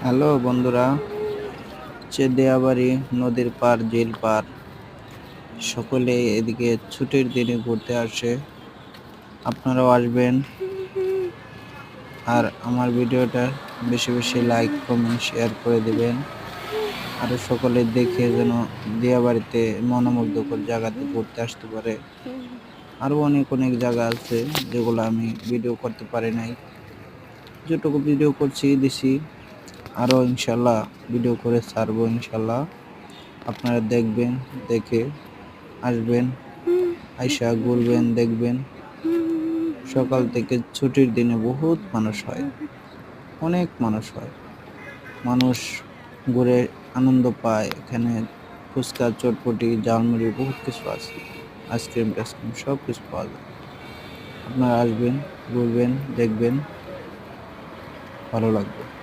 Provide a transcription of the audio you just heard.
Hello বন্ধুরা, দিয়াবাড়ি নদীর পার, jail পার সকলে এদিকে ছুটির দিনে ঘুরতে আসে। আপনারাও আসবেন আর আমার ভিডিওটা বেশি বেশি লাইক কমেন্ট শেয়ার করে দিবেন। আরো সকলে দেখে যেন দিয়াবাড়িতে মনোমুগ্ধকর জায়গাতে ঘুরতে আসতে পারে। আরো অনেক অনেক জায়গা আছে যেগুলো আমি ভিডিও করতে পারি নাই, যেটুকু ভিডিও করছি দিছি। আরো ইনশাল্লাহ ভিডিও করে ছাড়বো ইনশাল্লাহ। আপনারা দেখবেন, দেখে আসবেন, আইসা ঘুরবেন, দেখবেন। সকাল থেকে ছুটির দিনে বহুত মানুষ হয়, অনেক মানুষ হয়। মানুষ ঘুরে আনন্দ পায়। এখানে ফুচকা, চটপটি, ঝালমুড়ি বহুত কিছু আছে, আইসক্রিম টাইসক্রিম সব কিছু পাওয়া যায়। আপনারা আসবেন, ঘুরবেন, দেখবেন, ভালো লাগবে।